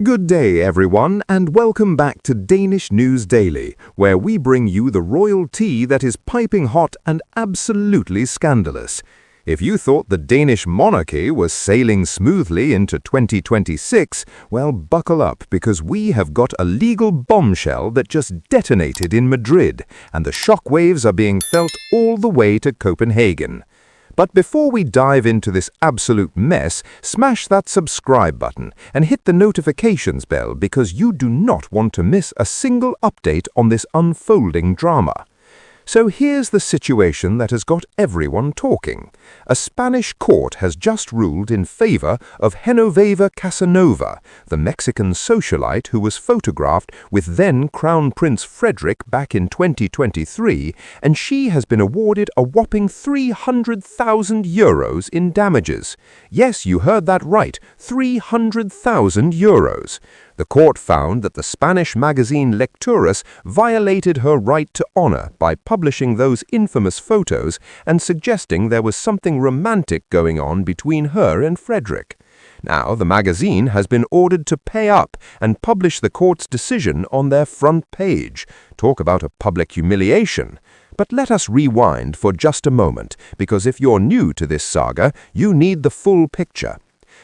Good day, everyone, and welcome back to Danish News Daily, where we bring you the royal tea that is piping hot and absolutely scandalous. If you thought the Danish monarchy was sailing smoothly into 2026, well, buckle up, because we have got a legal bombshell that just detonated in Madrid, and the shockwaves are being felt all the way to Copenhagen. But before we dive into this absolute mess, smash that subscribe button and hit the notifications bell, because you do not want to miss a single update on this unfolding drama. So here's the situation that has got everyone talking. A Spanish court has just ruled in favor of Genoveva Casanova, the Mexican socialite who was photographed with then Crown Prince Frederik back in 2023, and she has been awarded a whopping 300,000 euros in damages. Yes, you heard that right, 300,000 euros. The court found that the Spanish magazine Lecturas violated her right to honor by publishing those infamous photos and suggesting there was something romantic going on between her and Frederik. Now, the magazine has been ordered to pay up and publish the court's decision on their front page. Talk about a public humiliation. But let us rewind for just a moment, because if you're new to this saga, you need the full picture.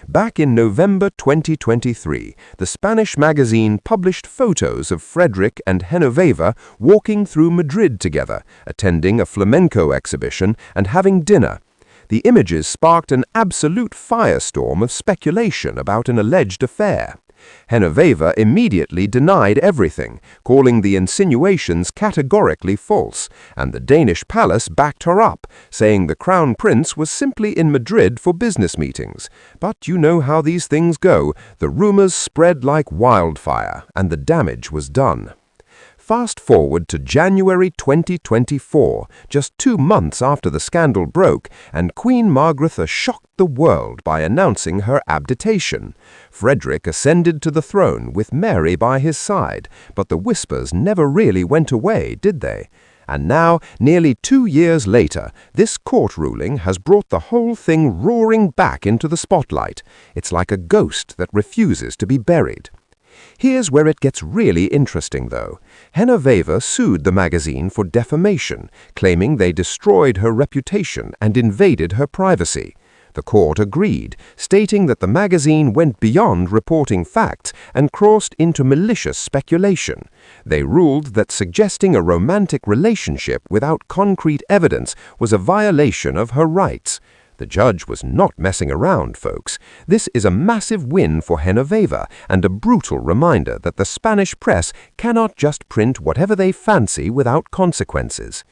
Back in November 2023, the Spanish magazine published photos of Frederik and Genoveva walking through Madrid together, attending a flamenco exhibition and having dinner. The images sparked an absolute firestorm of speculation about an alleged affair. Genoveva immediately denied everything, calling the insinuations categorically false, and the Danish palace backed her up, saying the Crown Prince was simply in Madrid for business meetings. But you know how these things go. The rumors spread like wildfire, and the damage was done. Fast forward to January 2024, just 2 months after the scandal broke, and Queen Margrethe shocked the world by announcing her abdication. Frederik ascended to the throne with Mary by his side, but the whispers never really went away, did they? And now, nearly 2 years later, this court ruling has brought the whole thing roaring back into the spotlight. It's like a ghost that refuses to be buried. Here's where it gets really interesting, though. Genoveva sued the magazine for defamation, claiming they destroyed her reputation and invaded her privacy. The court agreed, stating that the magazine went beyond reporting facts and crossed into malicious speculation. They ruled that suggesting a romantic relationship without concrete evidence was a violation of her rights. The judge was not messing around, folks. This is a massive win for Genoveva and a brutal reminder that the Spanish press cannot just print whatever they fancy without consequences.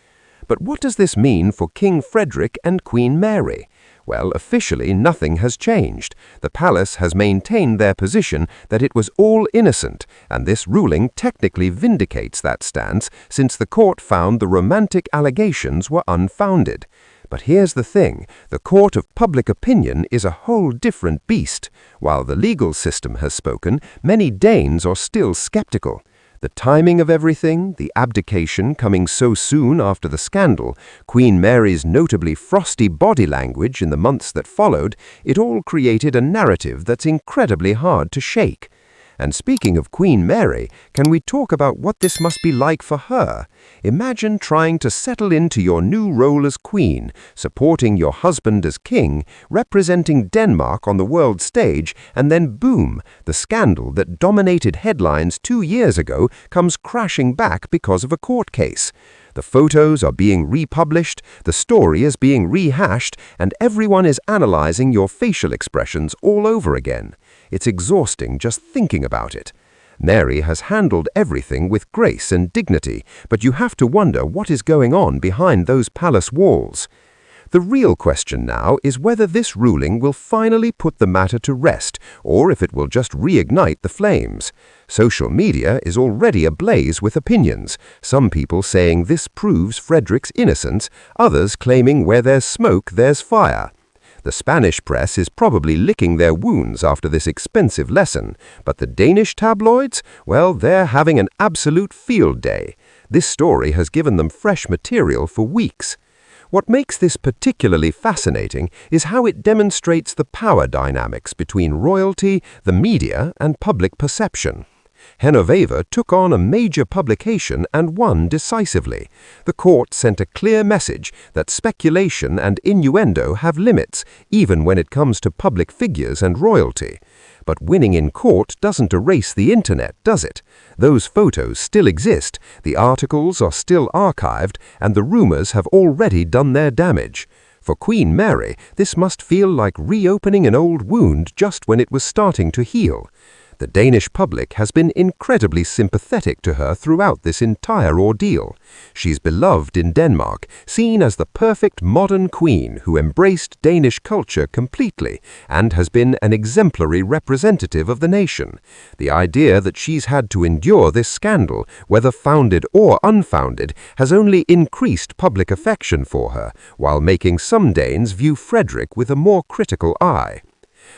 But what does this mean for King Frederik and Queen Mary? Well, officially nothing has changed. The palace has maintained their position that it was all innocent, and this ruling technically vindicates that stance, since the court found the romantic allegations were unfounded. But here's the thing, the court of public opinion is a whole different beast. While the legal system has spoken, many Danes are still skeptical. The timing of everything, the abdication coming so soon after the scandal, Queen Mary's notably frosty body language in the months that followed, it all created a narrative that's incredibly hard to shake. And speaking of Queen Mary, can we talk about what this must be like for her? Imagine trying to settle into your new role as queen, supporting your husband as king, representing Denmark on the world stage, and then boom, the scandal that dominated headlines 2 years ago comes crashing back because of a court case. The photos are being republished, the story is being rehashed, and everyone is analyzing your facial expressions all over again. It's exhausting just thinking about it. Mary has handled everything with grace and dignity, but you have to wonder what is going on behind those palace walls. The real question now is whether this ruling will finally put the matter to rest, or if it will just reignite the flames. Social media is already ablaze with opinions, some people saying this proves Frederik's innocence, others claiming where there's smoke, there's fire. The Spanish press is probably licking their wounds after this expensive lesson, but the Danish tabloids, well, they're having an absolute field day. This story has given them fresh material for weeks. What makes this particularly fascinating is how it demonstrates the power dynamics between royalty, the media, and public perception. Genoveva took on a major publication and won decisively. The court sent a clear message that speculation and innuendo have limits, even when it comes to public figures and royalty. But winning in court doesn't erase the internet, does it? Those photos still exist, the articles are still archived, and the rumors have already done their damage. For Queen Mary, this must feel like reopening an old wound just when it was starting to heal. The Danish public has been incredibly sympathetic to her throughout this entire ordeal. She's beloved in Denmark, seen as the perfect modern queen who embraced Danish culture completely and has been an exemplary representative of the nation. The idea that she's had to endure this scandal, whether founded or unfounded, has only increased public affection for her, while making some Danes view Frederik with a more critical eye.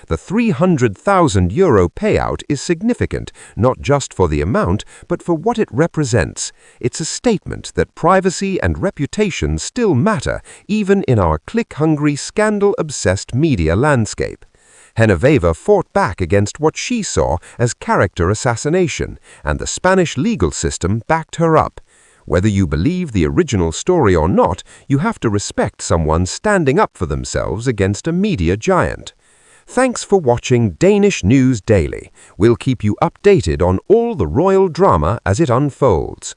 The €300,000 payout is significant, not just for the amount, but for what it represents. It's a statement that privacy and reputation still matter, even in our click-hungry, scandal-obsessed media landscape. Genoveva fought back against what she saw as character assassination, and the Spanish legal system backed her up. Whether you believe the original story or not, you have to respect someone standing up for themselves against a media giant. Thanks for watching Danish News Daily. We'll keep you updated on all the royal drama as it unfolds.